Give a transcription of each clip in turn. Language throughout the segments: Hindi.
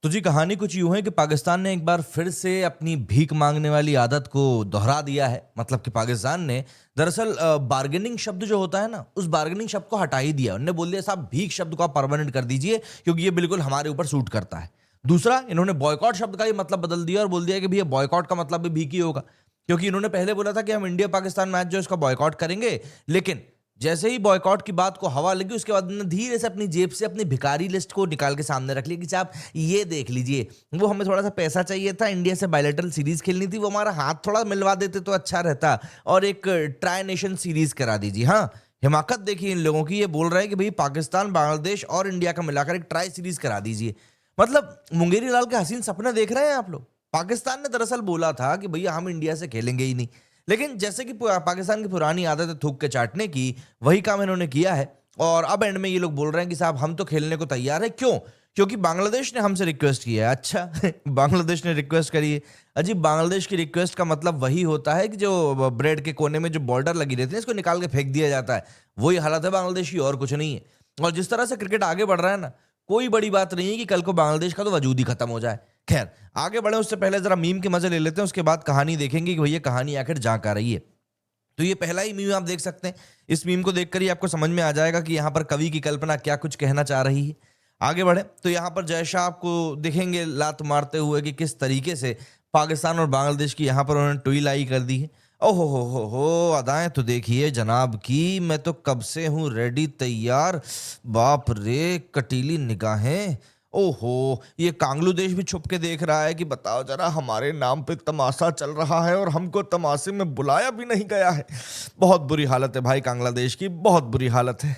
तो जी कहानी कुछ यूं है कि पाकिस्तान ने एक बार फिर से अपनी भीख मांगने वाली आदत को दोहरा दिया है। मतलब कि पाकिस्तान ने दरअसल बार्गेनिंग शब्द जो होता है ना, उस बार्गेनिंग शब्द को हटा ही दिया। उन्होंने बोल दिया साहब भीख शब्द को आप परमानेंट कर दीजिए, क्योंकि ये बिल्कुल हमारे ऊपर सूट करता है। दूसरा, इन्होंने बॉयकॉट शब्द का ही मतलब बदल दिया और बोल दिया कि भैया बॉयकॉट का मतलब भी भीख ही होगा, क्योंकि इन्होंने पहले बोला था कि हम इंडिया पाकिस्तान मैच जो है इसका बॉयकॉट करेंगे। लेकिन जैसे ही बॉयकॉट की बात को हवा लगी, उसके बाद उन्होंने धीरे से अपनी जेब से अपनी भिखारी लिस्ट को निकाल के सामने रख लिया कि साहब ये देख लीजिए, वो हमें थोड़ा सा पैसा चाहिए था, इंडिया से बायलैटरल सीरीज खेलनी थी, वो हमारा हाथ थोड़ा मिलवा देते तो अच्छा रहता, और एक ट्राई नेशन सीरीज करा दीजिए। हाँ, हिमाकत देखिए इन लोगों की, ये बोल रहे हैं कि भाई पाकिस्तान बांग्लादेश और इंडिया का मिलाकर एक ट्राई सीरीज करा दीजिए। मतलब मुंगेरी लाल के हसीन सपने देख रहे हैं आप लोग। पाकिस्तान ने दरअसल बोला था कि भैया हम इंडिया से खेलेंगे ही नहीं, लेकिन जैसे कि पाकिस्तान की पुरानी आदत है थूक के चाटने की, वही काम इन्होंने किया है। और अब एंड में ये लोग बोल रहे हैं कि साहब हम तो खेलने को तैयार है। क्यों? क्योंकि बांग्लादेश ने हमसे रिक्वेस्ट किया है। अच्छा बांग्लादेश ने रिक्वेस्ट करी है। अजी, बांग्लादेश की रिक्वेस्ट का मतलब वही होता है कि जो ब्रेड के कोने में जो बॉर्डर लगी रहती है, इसको निकाल के फेंक दिया जाता है। वही हालत है बांग्लादेश की, और कुछ नहीं है। और जिस तरह से क्रिकेट आगे बढ़ रहा है ना, कोई बड़ी बात नहीं है कि कल को बांग्लादेश का तो वजूद ही खत्म हो जाए। खैर, आगे बढ़े उससे पहले जरा मीम के मजे ले लेते हैं, उसके बाद कहानी देखेंगे कि भैया कहानी आखिर जा कर रही है। तो ये पहला ही मीम आप देख सकते हैं। इस मीम को देखकर ही आपको समझ में आ जाएगा कि यहाँ पर कवि की कल्पना क्या कुछ कहना चाह रही है। आगे बढ़े तो यहाँ पर जय शाह आपको दिखेंगे लात मारते हुए कि किस तरीके से पाकिस्तान और बांग्लादेश की यहाँ पर उन्होंने टुई लाई कर दी है। ओहो हो, अदाएं तो देखिए जनाब की, मैं तो कब से हूँ रेडी तैयार। बाप रे, कटीली निगाहें। ओहो, ये कांगलू देश भी छुप के देख रहा है कि बताओ जरा, हमारे नाम पे तमाशा चल रहा है और हमको तमाशे में बुलाया भी नहीं गया है। बहुत बुरी हालत है भाई, बांग्लादेश की बहुत बुरी हालत है।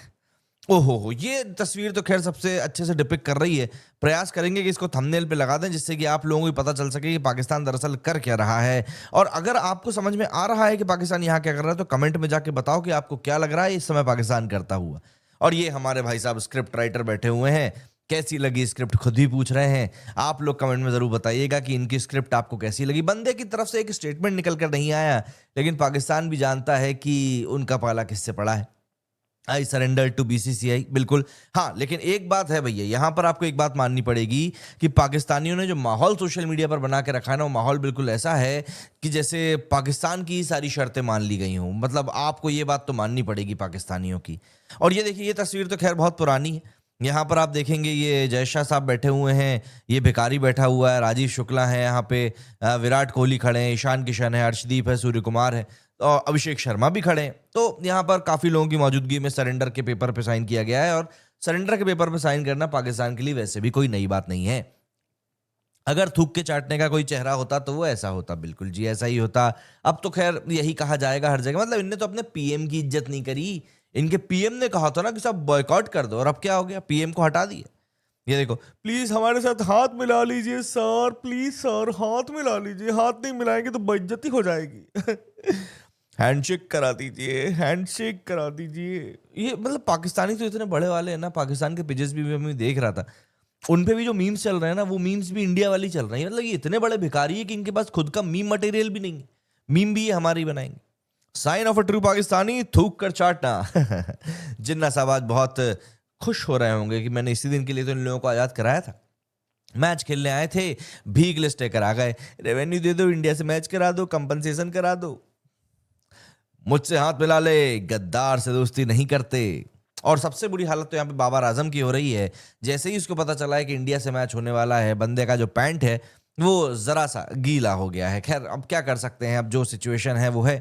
ओहो हो, ये तस्वीर तो खैर सबसे अच्छे से डिपिक्ट कर रही है। प्रयास करेंगे कि इसको थंबनेल पे लगा दें, जिससे कि आप लोगों को पता चल सके कि पाकिस्तान दरअसल कर क्या रहा है। और अगर आपको समझ में आ रहा है कि पाकिस्तान यहाँ क्या कर रहा है, तो कमेंट में जाके बताओ कि आपको क्या लग रहा है इस समय पाकिस्तान करता हुआ। और ये हमारे भाई साहब स्क्रिप्ट राइटर बैठे हुए हैं, कैसी लगी स्क्रिप्ट खुद ही पूछ रहे हैं। आप लोग कमेंट में जरूर बताइएगा कि इनकी स्क्रिप्ट आपको कैसी लगी। बंदे की तरफ से एक स्टेटमेंट निकल कर नहीं आया, लेकिन पाकिस्तान भी जानता है कि उनका पाला किससे पड़ा है। आई सरेंडर टू बीसीसीआई, बिल्कुल। हाँ, लेकिन एक बात है भैया, यहां पर आपको एक बात माननी पड़ेगी कि पाकिस्तानियों ने जो माहौल सोशल मीडिया पर बना के रखा है ना, वो माहौल बिल्कुल ऐसा है कि जैसे पाकिस्तान की सारी शर्तें मान ली गई हों। मतलब आपको ये बात तो माननी पड़ेगी पाकिस्तानियों की। और ये देखिए, ये तस्वीर तो खैर बहुत पुरानी है। यहाँ पर आप देखेंगे ये जय शाह साहब बैठे हुए हैं, ये भिखारी बैठा हुआ है, राजीव शुक्ला है यहाँ पे, विराट कोहली खड़े हैं, ईशान किशन है, अर्शदीप है, सूर्य कुमार है, और अभिषेक शर्मा भी खड़े हैं। तो यहाँ पर काफी लोगों की मौजूदगी में सरेंडर के पेपर पे साइन किया गया है। और सरेंडर के पेपर पे साइन करना पाकिस्तान के लिए वैसे भी कोई नई बात नहीं है। अगर थूक के चाटने का कोई चेहरा होता तो वो ऐसा होता, बिल्कुल जी ऐसा ही होता। अब तो खैर यही कहा जाएगा हर जगह। मतलब इनने तो अपने पीएम की इज्जत नहीं करी। इनके पीएम ने कहा था ना कि सब बॉयकॉट कर दो, और अब क्या हो गया, पीएम को हटा दिया। ये देखो, प्लीज हमारे साथ हाथ मिला लीजिए सर, प्लीज सर हाथ मिला लीजिए, हाथ नहीं मिलाएंगे तो बेइज्जती हो जाएगी। हैंडशेक करा दीजिए, हैंडशेक करा दीजिए। ये मतलब पाकिस्तानी तो इतने बड़े वाले हैं ना, पाकिस्तान के पेजेस भी मैं देख रहा था, उन पे भी जो मीम्स चल रहे हैं ना, वो मीम्स भी इंडिया वाली चल रही है। मतलब ये इतने बड़े भिखारी है कि इनके पास खुद का मीम मटेरियल भी नहीं है। मीम भी ये हमारी बनाएंगे। Sign of a true Pakistani, थूक कर चाटना। जिन्ना साहब आज बहुत खुश हो रहे होंगे कि मैंने इसी दिन के लिए तो इन लोगों को आजाद कराया था। मैच खेलने आए थे, भीख लिस्ट लेकर आ गए, रेवेन्यू दे दो, इंडिया से मैच करा दो, कंपनसेशन करा दो। मुझसे हाथ मिला ले, गद्दार से दोस्ती नहीं करते। और सबसे बुरी हालत तो यहाँ पे बाबर आजम की हो रही है। जैसे ही उसको पता चला है कि इंडिया से मैच होने वाला है, बंदे का जो पैंट है वो जरा सा गीला हो गया है। खैर, अब क्या कर सकते हैं, अब जो सिचुएशन है वो है।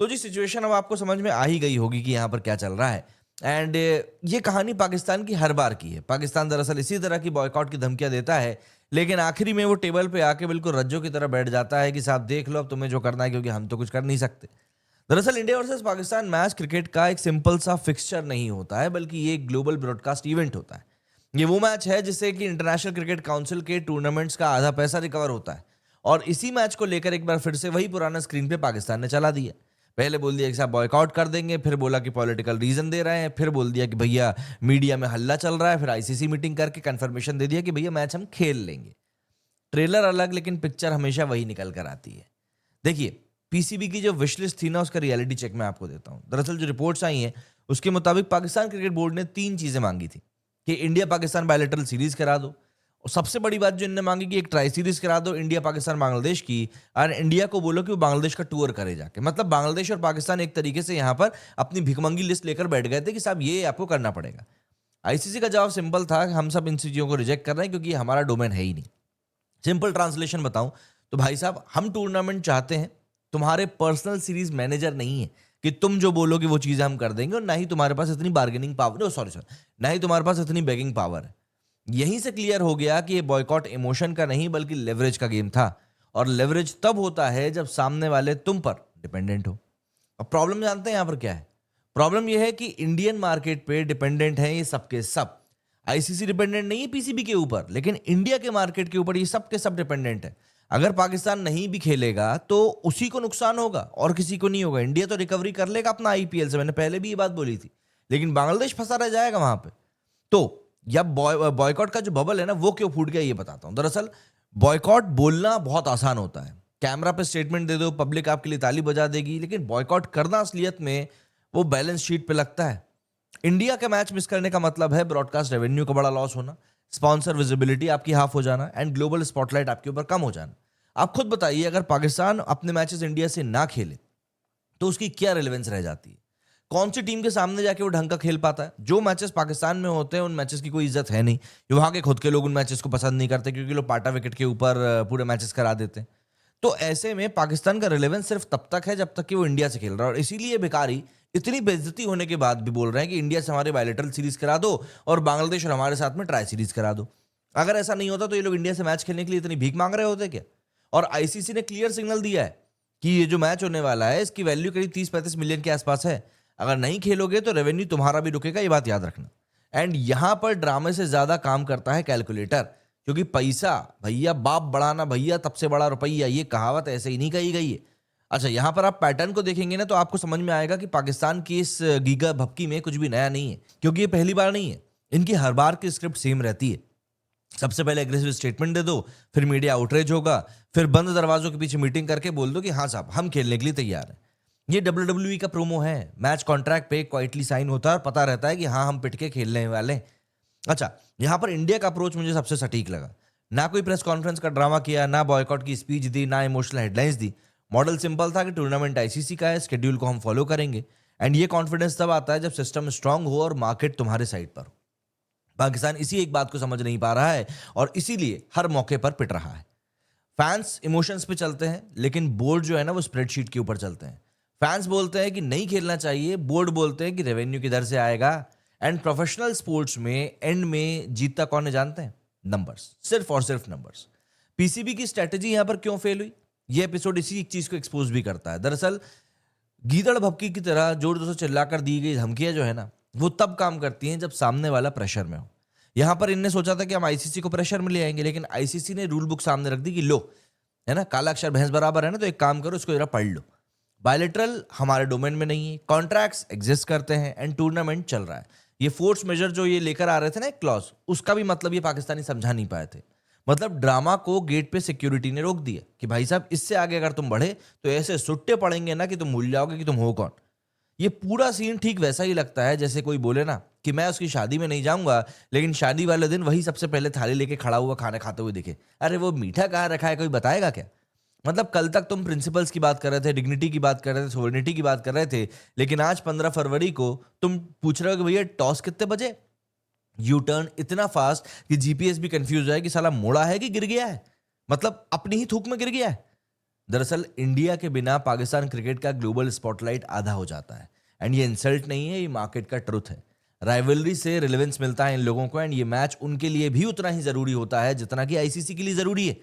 तो जी सिचुएशन अब आपको समझ में आ ही गई होगी कि यहाँ पर क्या चल रहा है। एंड ये कहानी पाकिस्तान की हर बार की है। पाकिस्तान दरअसल इसी तरह की बॉयकॉट की धमकियां देता है, लेकिन आखिरी में वो टेबल पे आके बिल्कुल रज्जों की तरह बैठ जाता है कि साहब देख लो अब तुम्हें जो करना है, क्योंकि हम तो कुछ कर नहीं सकते। दरअसल India versus Pakistan match cricket का एक सिंपल सा फिक्सचर नहीं होता है, बल्कि ये एक ग्लोबल ब्रॉडकास्ट इवेंट होता है। ये वो मैच है जिससे कि इंटरनेशनल क्रिकेट काउंसिल के टूर्नामेंट्स का आधा पैसा रिकवर होता है। और इसी मैच को लेकर एक बार फिर से वही पुराना स्क्रीन पे पाकिस्तान ने चला दिया। पहले बोल दिया कि साहब बॉयकॉट कर देंगे, फिर बोला कि पॉलिटिकल रीजन दे रहे हैं, फिर बोल दिया कि भैया मीडिया में हल्ला चल रहा है, फिर आईसीसी मीटिंग करके कंफर्मेशन दे दिया कि भैया मैच हम खेल लेंगे। ट्रेलर अलग, लेकिन पिक्चर हमेशा वही निकल कर आती है। देखिए, पीसीबी की जो विश लिस्ट थी ना, उसका रियलिटी चेक मैं आपको देता हूं। दरअसल जो रिपोर्ट्स आई हैं उसके मुताबिक पाकिस्तान क्रिकेट बोर्ड ने 3 चीजें मांगी थी कि इंडिया पाकिस्तान बायलैटरल सीरीज करा दो, और सबसे बड़ी बात जो इन्होंने मांगी कि एक ट्राई सीरीज करा दो इंडिया पाकिस्तान बांग्लादेश की, और इंडिया को बोलो कि वो बांग्लादेश का टूर करे जाके। मतलब बांग्लादेश और पाकिस्तान एक तरीके से यहाँ पर अपनी भिखमंगी लिस्ट लेकर बैठ गए थे कि साहब ये आपको करना पड़ेगा। आईसीसी का जवाब सिंपल था, हम सब इन चीजों को रिजेक्ट कर रहे हैं क्योंकि हमारा डोमेन है ही नहीं। सिंपल ट्रांसलेशन बताऊं तो भाई साहब, हम टूर्नामेंट चाहते हैं, तुम्हारे पर्सनल सीरीज मैनेजर नहीं है कि तुम जो बोलोगे वो चीजें हम कर देंगे, और ना ही तुम्हारे पास इतनी बार्गेनिंग पावर, सॉरी ना ही तुम्हारे पास इतनी बेगिंग पावर है। यहीं से क्लियर हो गया कि ये बॉयकॉट इमोशन का नहीं बल्कि लेवरेज का गेम था, और लेवरेज तब होता है जब सामने वाले तुम पर डिपेंडेंट हो। अब प्रॉब्लम जानते हैं यहां पर क्या है? प्रॉब्लम यह है कि इंडियन मार्केट पे डिपेंडेंट है ये सब के सब। आईसीसी डिपेंडेंट नहीं है पीसीबी के ऊपर, लेकिन इंडिया के मार्केट के ऊपर ये सब के सब डिपेंडेंट है। अगर पाकिस्तान नहीं भी खेलेगा तो उसी को नुकसान होगा और किसी को नहीं होगा। इंडिया तो रिकवरी कर लेगा अपना आईपीएल से, मैंने पहले भी ये बात बोली थी, लेकिन बांग्लादेश फंसा रह जाएगा वहां पे। तो या बॉयकॉट का जो बबल है ना, वो क्यों फूट गया ये बताता हूं। दरअसल बॉयकॉट बोलना बहुत आसान होता है, कैमरा पे स्टेटमेंट दे दो, पब्लिक आपके लिए ताली बजा देगी, लेकिन बॉयकॉट करना असलियत में वो बैलेंस शीट पे लगता है। इंडिया का मैच मिस करने का मतलब है ब्रॉडकास्ट रेवेन्यू का बड़ा लॉस होना, स्पॉन्सर विजिबिलिटी आपकी हाफ हो जाना, एंड ग्लोबल स्पॉटलाइट आपके ऊपर कम हो जाना। आप खुद बताइए, अगर पाकिस्तान अपने मैचेस इंडिया से ना खेले तो उसकी क्या रिलेवेंस रह जाती है? कौन सी टीम के सामने जाके वो ढंग का खेल पाता है? जो मैचेस पाकिस्तान में होते हैं उन मैचेस की कोई इज्जत है नहीं। वहां के खुद के लोग उन मैचेस को पसंद नहीं करते क्योंकि लोग पाटा विकेट के ऊपर पूरे मैचेस करा देते हैं। तो ऐसे में पाकिस्तान का रिलेवेंस सिर्फ तब तक है जब तक कि वो इंडिया से खेल रहा है, और इसीलिए भिखारी इतनी बेइज्जती होने के बाद भी बोल रहे हैं कि इंडिया से हमारे बायलैटरल सीरीज करा दो और बांग्लादेश और हमारे साथ में ट्राई सीरीज करा दो। अगर ऐसा नहीं होता तो ये लोग इंडिया से मैच खेलने के लिए इतनी भीख मांग रहे होते क्या? और आईसीसी ने क्लियर सिग्नल दिया है कि ये जो मैच होने वाला है इसकी वैल्यू करीब 30-35 मिलियन के आसपास है। अगर नहीं खेलोगे तो रेवेन्यू तुम्हारा भी रुकेगा, ये बात याद रखना। एंड यहां पर ड्रामे से ज्यादा काम करता है कैलकुलेटर, क्योंकि पैसा भैया बाप बढ़ाना भैया तब से बड़ा रुपया, ये कहावत ऐसे ही नहीं कही गई है। अच्छा, यहां पर आप पैटर्न को देखेंगे ना तो आपको समझ में आएगा कि पाकिस्तान की इस गीगा भपकी में कुछ भी नया नहीं है, क्योंकि ये पहली बार नहीं है। इनकी हर बार की स्क्रिप्ट सेम रहती है। सबसे पहले एग्रेसिव स्टेटमेंट दे दो, फिर मीडिया आउटरीच होगा, फिर बंद दरवाजों के पीछे मीटिंग करके बोल दो कि हाँ साहब हम खेलने के लिए तैयार हैं। ये WWE का प्रोमो है। मैच कॉन्ट्रैक्ट पे क्वाइटली साइन होता है और पता रहता है कि हाँ हम पिट के खेलने वाले हैं। अच्छा, यहां पर इंडिया का अप्रोच मुझे सबसे सटीक लगा। ना कोई प्रेस कॉन्फ्रेंस का ड्रामा किया, ना बॉयकॉट की स्पीच दी, ना इमोशनल हेडलाइंस दी। मॉडल सिंपल था कि टूर्नामेंट आईसीसी का है, स्केड्यूल को हम फॉलो करेंगे। एंड ये कॉन्फिडेंस तब आता है जब सिस्टम स्ट्रांग हो और मार्केट तुम्हारे साइड पर हो। पाकिस्तान इसी एक बात को समझ नहीं पा रहा है और इसीलिए हर मौके पर पिट रहा है। फैंस इमोशंस पे चलते हैं, लेकिन बोर्ड जो है ना वो स्प्रेडशीट के ऊपर चलते हैं। फैंस बोलते हैं कि नहीं खेलना चाहिए, बोर्ड बोलते हैं कि रेवेन्यू किधर से आएगा। एंड प्रोफेशनल स्पोर्ट्स में एंड में जीतता कौन है जानते हैं? नंबर्स, सिर्फ और सिर्फ नंबर्स। पीसीबी की स्ट्रेटेजी यहां पर क्यों फेल हुई, ये एपिसोड इसी एक चीज को एक्सपोज भी करता है। दरअसल गीदड़ भपकी की तरह जोर जोर से चिल्लाकर दी गई धमकियां जो है ना, वो तब काम करती हैं जब सामने वाला प्रेशर में हो। यहां पर इनने सोचा था कि हम आईसीसी को प्रेशर में ले आएंगे, लेकिन आईसीसी ने रूल बुक सामने रख दी कि लो, है ना, काला अक्षर भैंस बराबर है ना, तो एक काम करो इसको जरा पढ़ लो। बायलेटरल हमारे डोमेन में नहीं है, कॉन्ट्रैक्ट्स एग्जिस्ट करते हैं एंड टूर्नामेंट चल रहा है। ये फोर्स मेजर जो ये लेकर आ रहे थे ना एक क्लॉज, उसका भी मतलब ये पाकिस्तानी समझा नहीं पाए थे। मतलब ड्रामा को गेट पे सिक्योरिटी ने रोक दिया कि भाई साहब इससे आगे अगर तुम बढ़े तो ऐसे सुट्टे पड़ेंगे ना कि तुम भूल जाओगे कि तुम हो कौन। ये पूरा सीन ठीक वैसा ही लगता है जैसे कोई बोले ना कि मैं उसकी शादी में नहीं जाऊंगा, लेकिन शादी वाले दिन वही सबसे पहले थाली लेके खड़ा हुआ खाना खाते हुए दिखे। अरे वो मीठा कहाँ रखा है, कोई बताएगा क्या? मतलब कल तक तुम प्रिंसिपल्स की बात कर रहे थे, डिग्निटी की बात कर रहे थे, सोवरेनिटी की बात कर रहे थे, लेकिन आज 15 फरवरी को तुम पूछ रहे हो कि भैया टॉस कितने बजे? यू टर्न इतना फास्ट कि जीपीएस भी कंफ्यूज है कि साला मोड़ा है कि गिर गया है, मतलब अपनी ही थूक में गिर गया है। दरअसल इंडिया के बिना पाकिस्तान क्रिकेट का ग्लोबल स्पॉटलाइट आधा हो जाता है। एंड ये इंसल्ट नहीं है, ये मार्केट का ट्रुथ है। राइवलरी से रिलेवेंस मिलता है इन लोगों को, एंड ये मैच उनके लिए भी उतना ही जरूरी होता है जितना कि आईसीसी के लिए जरूरी है।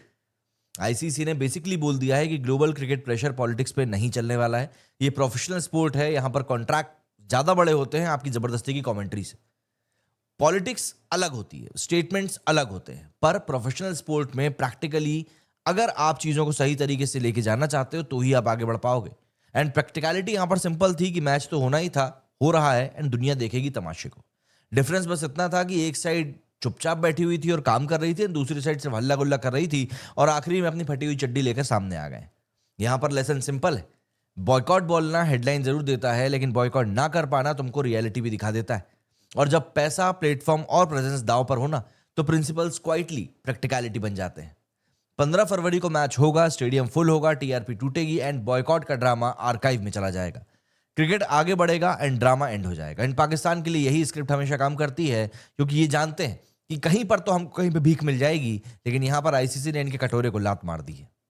आईसीसी ने बेसिकली बोल दिया है कि ग्लोबल क्रिकेट प्रेशर पॉलिटिक्स पे नहीं चलने वाला है। ये प्रोफेशनल स्पोर्ट है, यहां पर कॉन्ट्रैक्ट ज्यादा बड़े होते हैं आपकी जबरदस्ती की कमेंट्री से। पॉलिटिक्स अलग होती है, स्टेटमेंट्स अलग होते हैं, पर प्रोफेशनल स्पोर्ट में प्रैक्टिकली अगर आप चीजों को सही तरीके से लेके जाना चाहते हो तो ही आप आगे बढ़ पाओगे। एंड प्रैक्टिकलिटी यहां पर सिंपल थी कि मैच तो होना ही था, हो रहा है, एंड दुनिया देखेगी तमाशे को। डिफरेंस बस इतना था कि एक साइड चुपचाप बैठी हुई थी और काम कर रही थी, दूसरी साइड से हल्ला गुल्ला कर रही थी और आखिरी में अपनी फटी हुई चड्डी लेकर सामने आ गए। यहां पर लेसन सिंपल है, बॉयकॉट बोलना हेडलाइन जरूर देता है, लेकिन बॉयकॉट ना कर पाना तुमको रियलिटी भी दिखा देता है। और जब पैसा, प्लेटफॉर्म और प्रेजेंस दांव पर हो ना, तो प्रिंसिपल्स क्वाइटली प्रैक्टिकलिटी बन जाते हैं। 15 फरवरी को मैच होगा, स्टेडियम फुल होगा, टीआरपी टूटेगी एंड बॉयकॉट का ड्रामा आर्काइव में चला जाएगा। क्रिकेट आगे बढ़ेगा एंड ड्रामा एंड हो जाएगा। एंड पाकिस्तान के लिए यही स्क्रिप्ट हमेशा काम करती है, क्योंकि ये जानते हैं कि कहीं पर तो हमको कहीं पे भीख मिल जाएगी, लेकिन यहां पर आईसीसी ने इनके कटोरे को लात मार दी है।